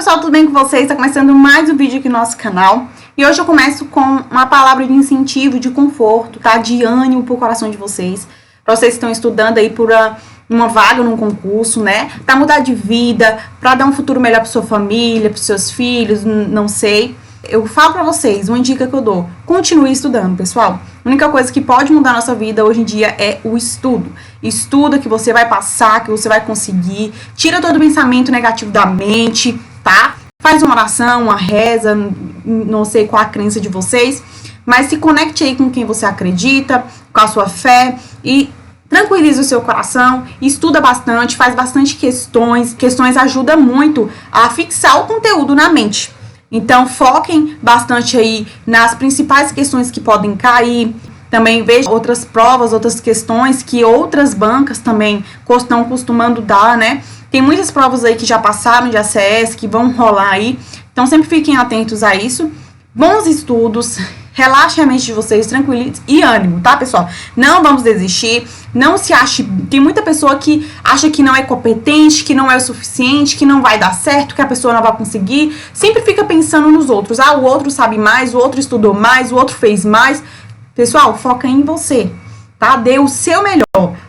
pessoal, tudo bem com vocês? Está começando mais um vídeo aqui no nosso canal. E hoje eu começo com uma palavra de incentivo, de conforto, tá? De ânimo pro coração de vocês. Para vocês que estão estudando aí por uma vaga num concurso, né? Para mudar de vida, para dar um futuro melhor para sua família, para seus filhos, não sei. Eu falo para vocês, uma dica que eu dou: continue estudando, pessoal. A única coisa que pode mudar a nossa vida hoje em dia é o estudo. Estuda que você vai passar, que você vai conseguir. Tira todo o pensamento negativo da mente, tá? Faz uma oração, uma reza, não sei qual a crença de vocês, mas se conecte aí com quem você acredita, com a sua fé e tranquiliza o seu coração, estuda bastante, faz bastante questões. Questões ajudam muito a fixar o conteúdo na mente. Então, foquem bastante aí nas principais questões que podem cair. Também veja outras provas, outras questões que outras bancas também estão costumando dar, né? Tem muitas provas aí que já passaram de ACS, que vão rolar aí. Então, sempre fiquem atentos a isso. Bons estudos, relaxem a mente de vocês, tranquilize e ânimo, tá, pessoal? Não vamos desistir, não se ache... Tem muita pessoa que acha que não é competente, que não é o suficiente, que não vai dar certo, que a pessoa não vai conseguir. Sempre fica pensando nos outros. Ah, o outro sabe mais, o outro estudou mais, o outro fez mais. Pessoal, foca em você, tá? Dê o seu melhor.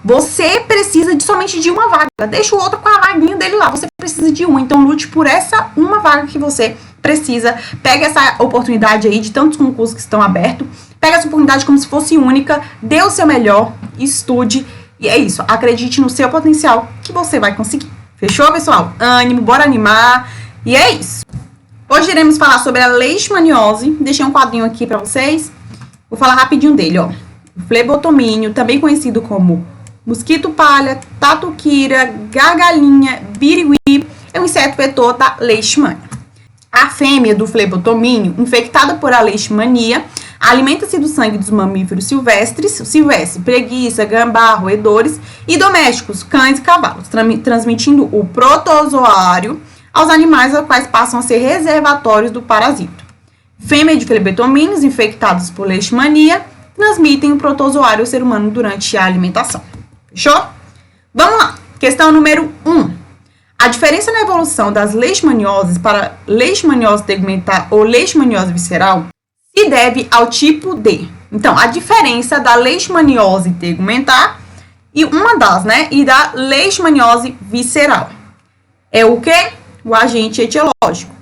Você precisa somente de uma vaga. Deixa o outro com a vaguinha dele lá. Você precisa de uma. Então, lute por essa uma vaga que você precisa. Pega essa oportunidade aí de tantos concursos que estão abertos. Pega essa oportunidade como se fosse única. Dê o seu melhor. Estude. E é isso. Acredite no seu potencial que você vai conseguir. Fechou, pessoal? Ânimo. Bora animar. E é isso. Hoje iremos falar sobre a leishmaniose. Deixei um quadrinho aqui pra vocês. Vou falar rapidinho dele, ó. O flebotomínio, também conhecido como mosquito palha, tatuquira, gargalhinha, birigui, é um inseto vetor da leishmania. A fêmea do flebotomínio, infectada por a leishmania, alimenta-se do sangue dos mamíferos silvestres, preguiça, gambá, roedores, e domésticos, cães e cavalos, transmitindo o protozoário aos animais, aos quais passam a ser reservatórios do parasito. Fêmea de flebotomínios infectados por leishmania transmitem o protozoário ao ser humano durante a alimentação. Fechou? Vamos lá. Questão número 1. A diferença na evolução das leishmanioses para leishmaniose tegumentar ou leishmaniose visceral se deve ao tipo D. Então, a diferença da leishmaniose tegumentar e uma das, né? E da leishmaniose visceral. É o quê? O agente etiológico.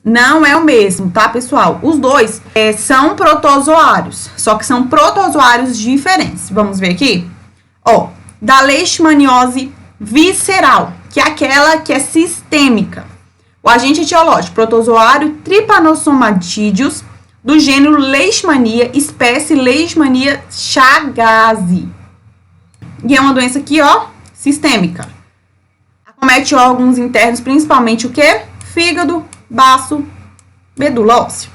Não é o mesmo, tá, pessoal? Os dois são protozoários, só que são protozoários diferentes. Vamos ver aqui? Ó, da leishmaniose visceral, que é aquela que é sistêmica. O agente etiológico, protozoário Trypanosomatidis, do gênero Leishmania, espécie Leishmania chagas. E é uma doença aqui, ó, sistêmica. Acomete órgãos internos, principalmente o quê? Fígado, baço, medula óssea.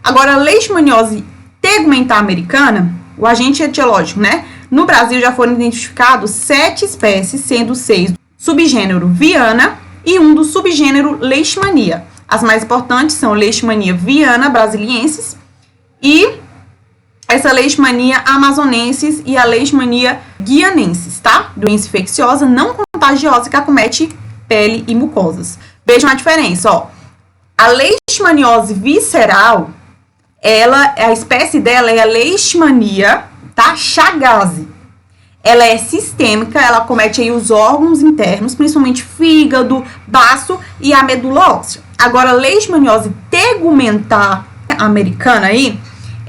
Agora, a leishmaniose tegumentar americana, o agente etiológico, né? No Brasil já foram identificados 7 espécies, sendo 6 do subgênero viana e 1 do subgênero leishmania. As mais importantes são Leishmania viana brasiliensis e essa Leishmania amazonensis e a Leishmania guianensis, tá? Doença infecciosa não contagiosa que acomete pele e mucosas. Vejam a diferença, ó. A leishmaniose visceral, a espécie dela é a Leishmania, tá? chagas. Ela é sistêmica, ela acomete aí os órgãos internos, principalmente fígado, baço e a medula óssea. Agora, a leishmaniose tegumentar americana aí,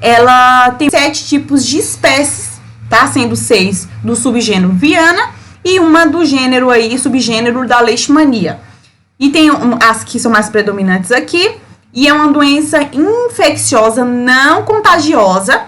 ela tem 7 tipos de espécies, tá? Sendo 6 do subgênero viana e uma do gênero aí, subgênero da leishmania. E tem as que são mais predominantes aqui. E é uma doença infecciosa não contagiosa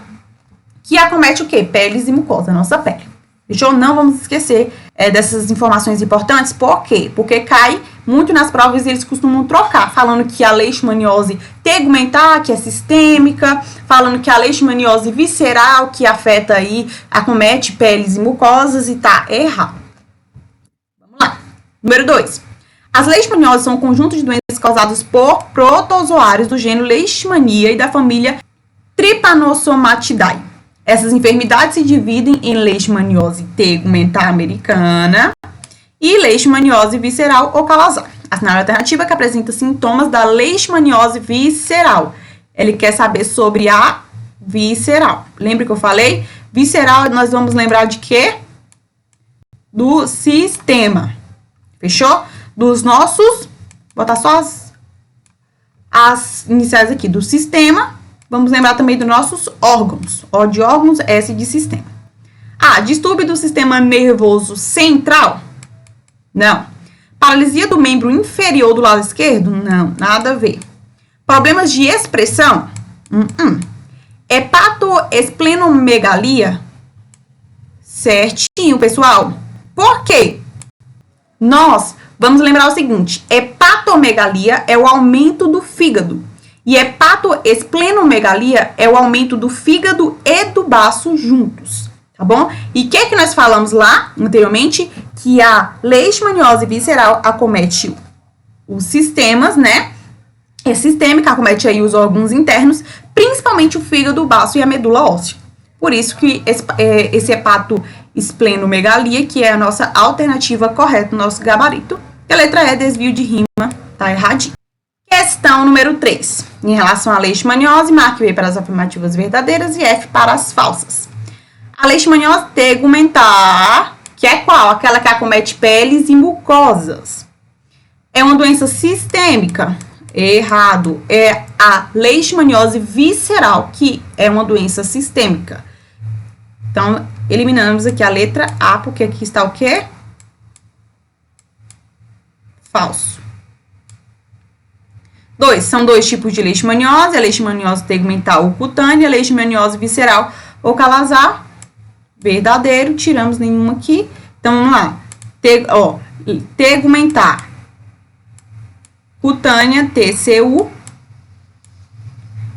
que acomete o quê? Peles e mucosa, nossa pele. Fechou? Não vamos esquecer dessas informações importantes. Por quê? Porque cai muito nas provas e eles costumam trocar. Falando que a leishmaniose tegumentar, que é sistêmica. Falando que a leishmaniose visceral, que afeta aí, acomete peles e mucosas. E tá errado. Vamos lá. Número 2. As leishmanioses são um conjunto de doenças causadas por protozoários do gênero Leishmania e da família Trypanosomatidae. Essas enfermidades se dividem em leishmaniose tegumentar americana e leishmaniose visceral ou calazar. A cenário alternativa que apresenta sintomas da leishmaniose visceral. Ele quer saber sobre a visceral. Lembra que eu falei? Visceral, nós vamos lembrar de quê? Do sistema. Fechou? Dos nossos... Vou botar só as iniciais aqui. Do sistema. Vamos lembrar também dos nossos órgãos. O de órgãos, S de sistema. Ah, distúrbio do sistema nervoso central? Não. Paralisia do membro inferior do lado esquerdo? Não, nada a ver. Problemas de expressão? Hepatoesplenomegalia? Certinho, pessoal. Por quê? Nós vamos lembrar o seguinte, hepatomegalia é o aumento do fígado e hepatoesplenomegalia é o aumento do fígado e do baço juntos, tá bom? E o que nós falamos lá anteriormente? Que a leishmaniose visceral acomete os sistemas, né? É sistêmica, acomete aí os órgãos internos, principalmente o fígado, o baço e a medula óssea. Por isso que esse hepatoesplenomegalia, que é a nossa alternativa correta no nosso gabarito. E a letra E, desvio de rima, tá erradinho. Questão número 3. Em relação à leishmaniose, marque B para as afirmativas verdadeiras e F para as falsas. A leishmaniose tegumentar, que é qual? Aquela que acomete peles e mucosas. É uma doença sistêmica. Errado. É a leishmaniose visceral, que é uma doença sistêmica. Então, eliminamos aqui a letra A, porque aqui está o quê? Falso. 2. São dois tipos de leishmaniose. A leishmaniose tegumental ou cutânea, a leishmaniose visceral ou calazar. Verdadeiro. Tiramos nenhuma aqui. Então, vamos lá. Tegumentar. Cutânea, TCU.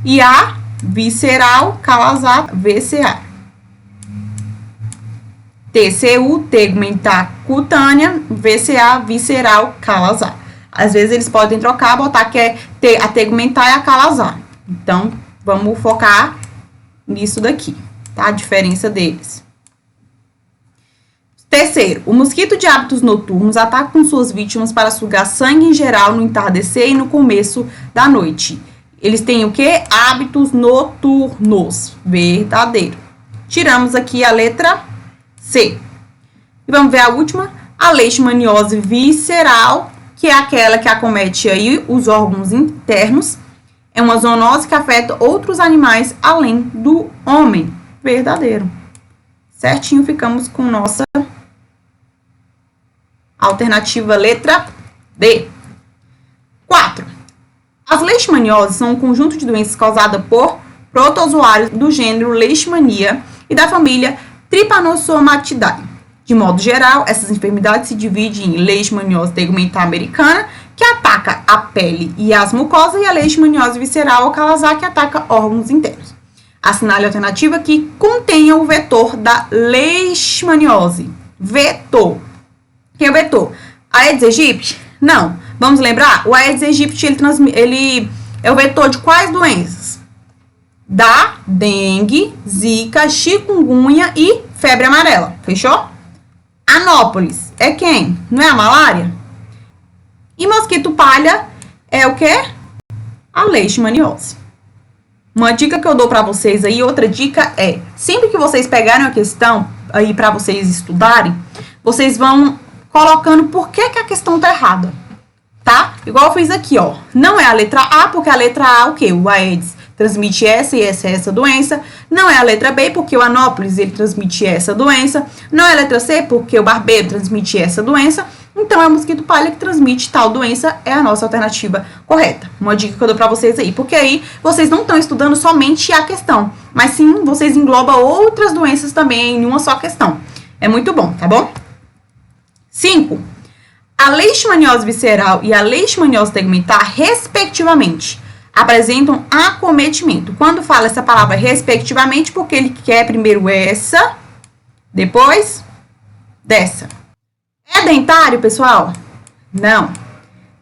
E a visceral, calazar, VCA. TCU, tegumentar, cutânea, VCA, visceral, calazar. Às vezes eles podem trocar, botar que é a tegumentar e a calazar. Então, vamos focar nisso daqui, tá? A diferença deles. Terceiro, o mosquito de hábitos noturnos ataca com suas vítimas para sugar sangue em geral no entardecer e no começo da noite. Eles têm o quê? Hábitos noturnos. Verdadeiro. Tiramos aqui a letra C. E vamos ver a última. A leishmaniose visceral, que é aquela que acomete aí os órgãos internos. É uma zoonose que afeta outros animais além do homem. Verdadeiro. Certinho, ficamos com nossa alternativa letra D. 4. As leishmanioses são um conjunto de doenças causadas por protozoários do gênero Leishmania e da família Trypanosomatidae. De modo geral, essas enfermidades se dividem em leishmaniose tegumentar americana, que ataca a pele e as mucosas, e a leishmaniose visceral ou calazar, que ataca órgãos internos. Assinale a alternativa que contenha o vetor da leishmaniose. Vetor. Quem é o vetor? Aedes aegypti? Não. Vamos lembrar? O Aedes aegypti, ele é o vetor de quais doenças? Da dengue, zika, chikungunya e febre amarela. Fechou? Anópolis é quem? Não é a malária? E mosquito palha é o quê? A leishmaniose. Uma dica que eu dou para vocês aí, outra dica é, sempre que vocês pegarem a questão aí para vocês estudarem, vocês vão colocando por que a questão tá errada, tá? Igual eu fiz aqui, ó. Não é a letra A, porque a letra A, o quê? O Aedes transmite essa e essa doença. Não é a letra B, porque o Anópolis, ele transmite essa doença. Não é a letra C, porque o barbeiro transmite essa doença. Então, é o mosquito palha que transmite tal doença, é a nossa alternativa correta. Uma dica que eu dou pra vocês aí, porque aí vocês não estão estudando somente a questão, mas sim, vocês englobam outras doenças também em uma só questão. É muito bom, tá bom? 5. A leishmaniose visceral e a leishmaniose tegumentar, respectivamente, apresentam acometimento. Quando fala essa palavra respectivamente, porque ele quer primeiro essa, depois dessa. É dentário, pessoal? Não.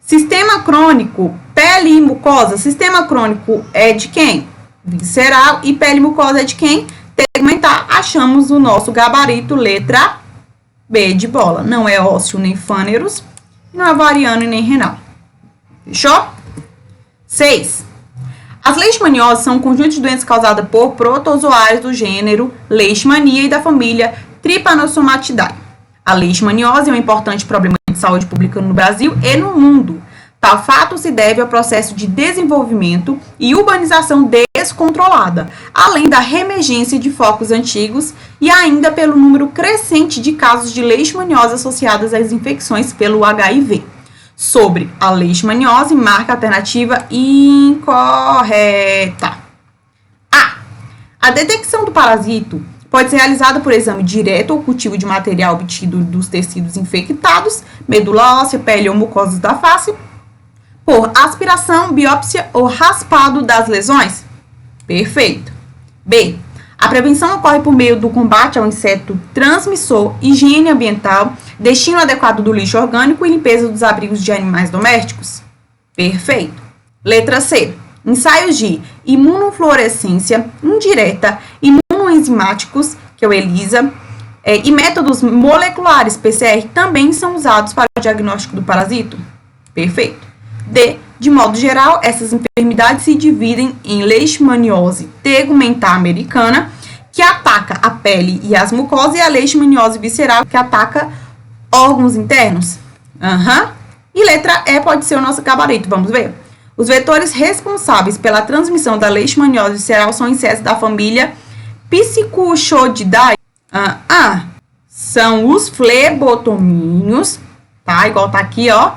Sistema crônico, pele e mucosa. Sistema crônico é de quem? Visceral. E pele e mucosa é de quem? Tegumentar. Achamos o nosso gabarito, letra B de bola. Não é ósseo nem fâneros, não é ovariano e nem renal. Fechou? 6. As leishmanioses são um conjunto de doenças causadas por protozoários do gênero Leishmania e da família Trypanosomatidae. A leishmaniose é um importante problema de saúde pública no Brasil e no mundo. Tal fato se deve ao processo de desenvolvimento e urbanização descontrolada, além da reemergência de focos antigos e ainda pelo número crescente de casos de leishmaniose associadas às infecções pelo HIV. Sobre a leishmaniose, marca alternativa incorreta. A detecção do parasito pode ser realizada por exame direto ou cultivo de material obtido dos tecidos infectados, medula óssea, pele ou mucosas da face, por aspiração, biópsia ou raspado das lesões? Perfeito. B. A prevenção ocorre por meio do combate ao inseto transmissor, higiene ambiental, destino adequado do lixo orgânico e limpeza dos abrigos de animais domésticos? Perfeito. Letra C. Ensaios de imunofluorescência indireta, imunoenzimáticos, que é o ELISA, e métodos moleculares, PCR, também são usados para o diagnóstico do parasito? Perfeito. D. De modo geral, essas enfermidades se dividem em leishmaniose tegumentar americana, que ataca a pele e as mucosas, e a leishmaniose visceral, que ataca órgãos internos. E letra E pode ser o nosso gabarito, vamos ver. Os vetores responsáveis pela transmissão da leishmaniose visceral são insetos da família Piscicuchodidae. São os flebotomíneos, tá? Igual tá aqui, ó.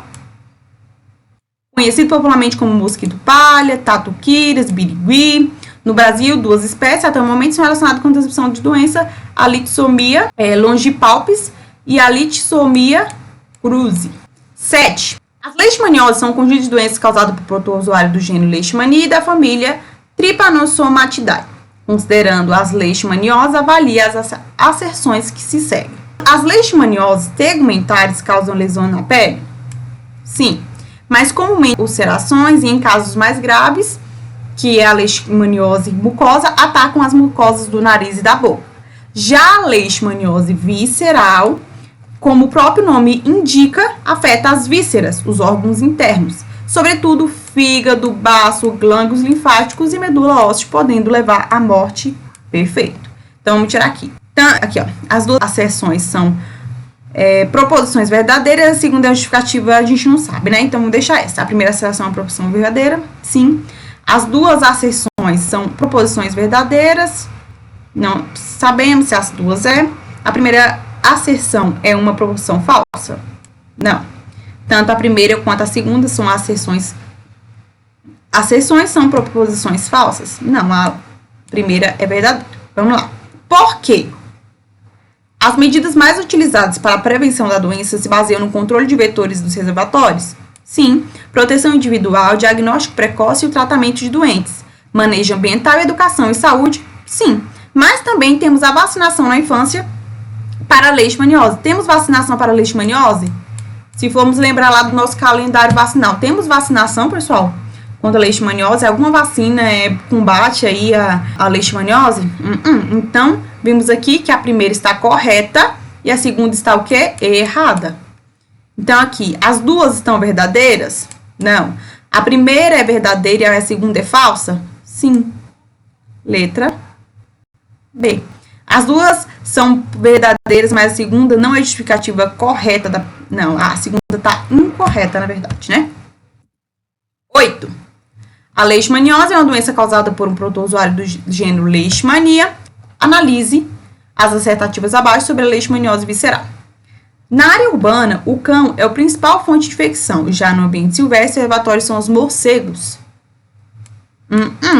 Conhecido popularmente como mosquito palha, tatuquíris, birigui. No Brasil, 2 espécies até o momento são relacionadas com a transmissão de doença, a litsomia longipalpis e a litsomia cruzi. 7. As leishmanioses são um conjunto de doenças causadas por protozoário do gênero Leishmania e da família Trypanosomatidae. Considerando as leishmanioses, avalie as asserções que se seguem. As leishmanioses tegumentares causam lesões na pele? Sim. Mas comumente ulcerações e em casos mais graves, que é a leishmaniose mucosa, atacam as mucosas do nariz e da boca. Já a leishmaniose visceral, como o próprio nome indica, afeta as vísceras, os órgãos internos, sobretudo fígado, baço, glândulos linfáticos e medula óssea, podendo levar à morte. Perfeito. Então, vamos tirar aqui. Então, aqui, ó, as duas asserções são proposições verdadeiras, a segunda é a justificativa, a gente não sabe, né? Então, vamos deixar essa. A primeira asserção é uma proposição verdadeira, sim. As duas asserções são proposições verdadeiras, não sabemos se as duas A primeira asserção é uma proposição falsa? Não. Tanto a primeira quanto a segunda são asserções. Asserções são proposições falsas? Não, a primeira é verdadeira. Vamos lá. Por quê? As medidas mais utilizadas para a prevenção da doença se baseiam no controle de vetores dos reservatórios? Sim. Proteção individual, diagnóstico precoce e o tratamento de doentes. Manejo ambiental, educação e saúde? Sim. Mas também temos a vacinação na infância para a leishmaniose. Temos vacinação para a leishmaniose? Se formos lembrar lá do nosso calendário vacinal, temos vacinação, pessoal? Contra a leishmaniose, alguma vacina combate aí a leishmaniose? Então, vimos aqui que a primeira está correta e a segunda está o quê? Errada. Então, aqui, as duas estão verdadeiras? Não. A primeira é verdadeira e a segunda é falsa? Sim. Letra B. As duas são verdadeiras, mas a segunda não é justificativa correta. Não, a segunda está incorreta, na verdade, né? 8. A leishmaniose é uma doença causada por um protozoário do gênero Leishmania. Analise as assertativas abaixo sobre a leishmaniose visceral. Na área urbana, o cão é a principal fonte de infecção. Já no ambiente silvestre, o reservatório são os morcegos.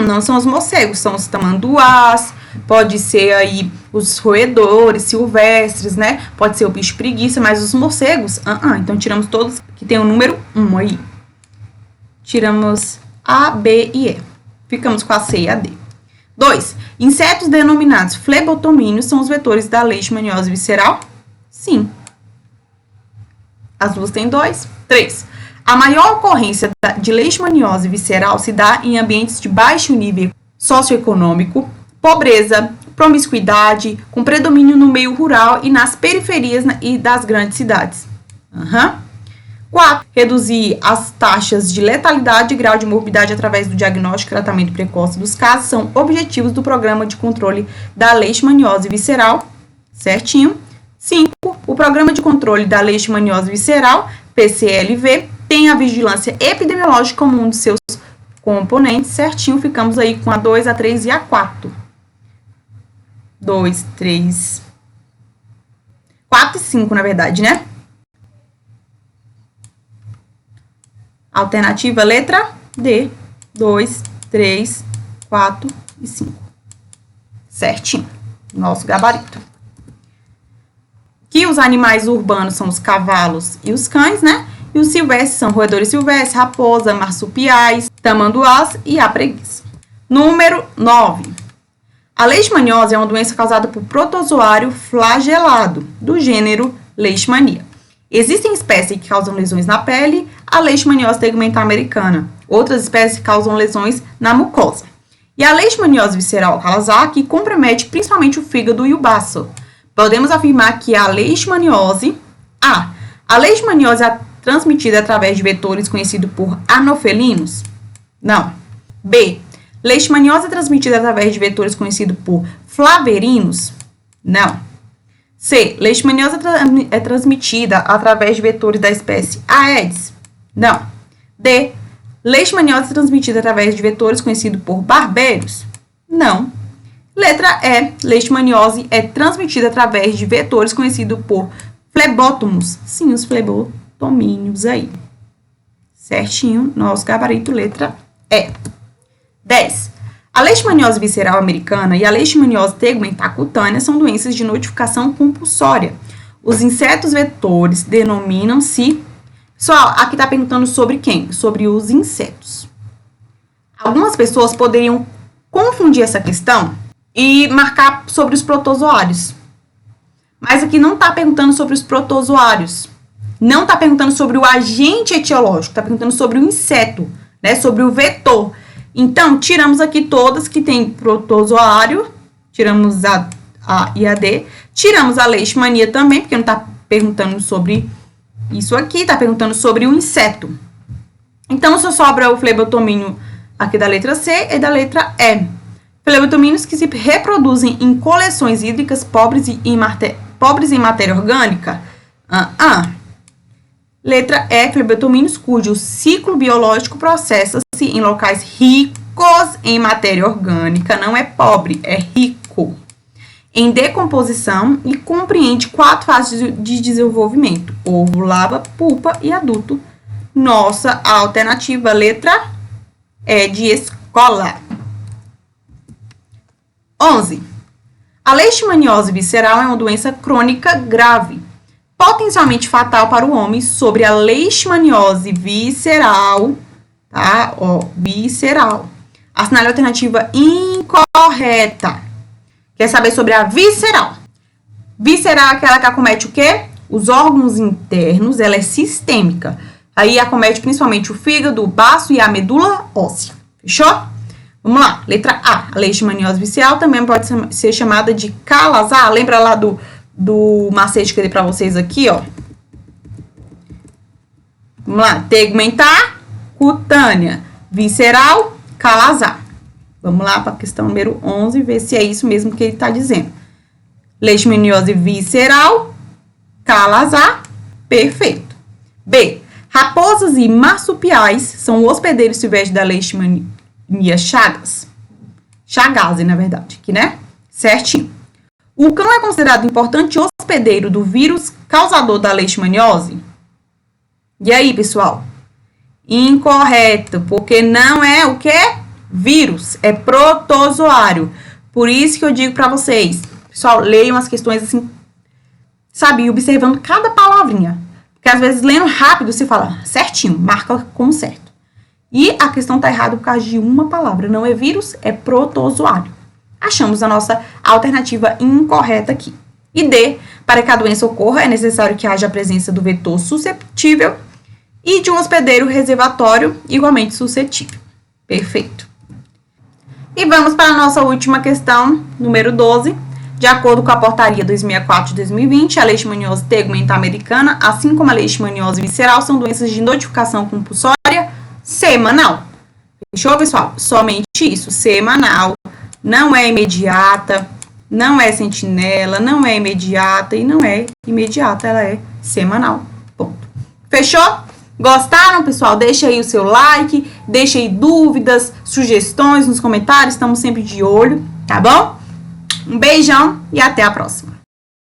Não são os morcegos, são os tamanduás, pode ser aí os roedores silvestres, né? Pode ser o bicho preguiça, mas os morcegos, então tiramos todos que tem o número 1 aí. Tiramos A, B e E. Ficamos com a C e a D. 2. Insetos denominados flebotomíneos são os vetores da leishmaniose visceral? Sim. As duas têm 2. 3. A maior ocorrência de leishmaniose visceral se dá em ambientes de baixo nível socioeconômico, pobreza, promiscuidade, com predomínio no meio rural e nas periferias e das grandes cidades. 4. Reduzir as taxas de letalidade e grau de morbidade através do diagnóstico e tratamento precoce dos casos são objetivos do Programa de Controle da Leishmaniose Visceral, certinho. 5. O Programa de Controle da Leishmaniose Visceral, PCLV, tem a vigilância epidemiológica como um de seus componentes, certinho. Ficamos aí com a 2, a 3 e a 4. 2, 3, 4 e 5, na verdade, né? Alternativa letra D. 2, 3, 4 e 5. Certinho. Nosso gabarito. Que os animais urbanos são os cavalos e os cães, né? E os silvestres são roedores silvestres, raposa, marsupiais, tamanduás e a preguiça. Número 9. A leishmaniose é uma doença causada por protozoário flagelado, do gênero Leishmania. Existem espécies que causam lesões na pele, a leishmaniose tegumentar americana. Outras espécies causam lesões na mucosa. E a leishmaniose visceral Kawasaki compromete principalmente o fígado e o baço. Podemos afirmar que a leishmaniose é transmitida através de vetores conhecidos por anofelinos? Não. B. Leishmaniose é transmitida através de vetores conhecidos por flaverinos? Não. C. Leishmaniose é transmitida através de vetores da espécie Aedes? Não. D. Leishmaniose é transmitida através de vetores conhecidos por barbeiros? Não. Letra E. Leishmaniose é transmitida através de vetores conhecidos por flebótomos. Sim, os flebotomíneos aí. Certinho, nosso gabarito, letra E. 10. A leishmaniose visceral americana e a leishmaniose tegumentar cutânea são doenças de notificação compulsória. Os insetos vetores denominam-se... Pessoal, aqui está perguntando sobre quem? Sobre os insetos. Algumas pessoas poderiam confundir essa questão e marcar sobre os protozoários. Mas aqui não está perguntando sobre os protozoários. Não está perguntando sobre o agente etiológico. Está perguntando sobre o inseto, né? Sobre o vetor. Então, tiramos aqui todas que tem protozoário. Tiramos a e a D. Tiramos a leishmania também, porque não está perguntando sobre isso aqui. Está perguntando sobre o inseto. Então, só sobra o flebotomínio aqui da letra C e da letra E. Flebotomíneos que se reproduzem em coleções hídricas pobres em matéria orgânica. Letra E. Flebotomíneos cujo ciclo biológico processa-se em locais ricos em matéria orgânica. Não é pobre, é rico. Em decomposição e compreende 4 fases de desenvolvimento. Ovo, larva, pupa e adulto. Nossa alternativa, letra E de escola. 11. A leishmaniose visceral é uma doença crônica grave, potencialmente fatal para o homem. Sobre a leishmaniose visceral, tá? Visceral. Assinale a alternativa incorreta. Quer saber sobre a visceral? Visceral é aquela que acomete o quê? Os órgãos internos, ela é sistêmica. Aí acomete principalmente o fígado, o baço e a medula óssea. Fechou? Vamos lá, letra A. A leishmaniose visceral também pode ser chamada de calazar. Lembra lá do macete que eu dei pra vocês aqui, ó? Vamos lá, tegumentar, cutânea, visceral, calazar. Vamos lá para a questão número 11, ver se é isso mesmo que ele está dizendo. Leishmaniose visceral, calazar, perfeito. B. Raposas e marsupiais são hospedeiros silvestres da leishmania chagas. Chagas, na verdade, aqui, né? Certinho. O cão é considerado importante hospedeiro do vírus causador da leishmaniose? E aí, pessoal? Incorreto, porque não é o quê? Vírus, é protozoário. Por isso que eu digo para vocês, pessoal, leiam as questões assim, sabe, observando cada palavrinha. Porque às vezes lendo rápido você fala certinho, marca como certo. E a questão tá errada por causa de uma palavra, não é vírus, é protozoário. Achamos a nossa alternativa incorreta aqui. E D, para que a doença ocorra, é necessário que haja a presença do vetor susceptível e de um hospedeiro reservatório igualmente suscetível. Perfeito. E vamos para a nossa última questão, número 12. De acordo com a portaria 264 de 2020, a leishmaniose tegumenta americana, assim como a leishmaniose visceral, são doenças de notificação compulsória semanal. Fechou, pessoal? Somente isso, semanal. Não é imediata, não é sentinela, não é imediata e não é imediata, ela é semanal. Ponto. Fechou? Gostaram, pessoal? Deixa aí o seu like, deixa aí dúvidas, sugestões nos comentários, estamos sempre de olho, tá bom? Um beijão e até a próxima.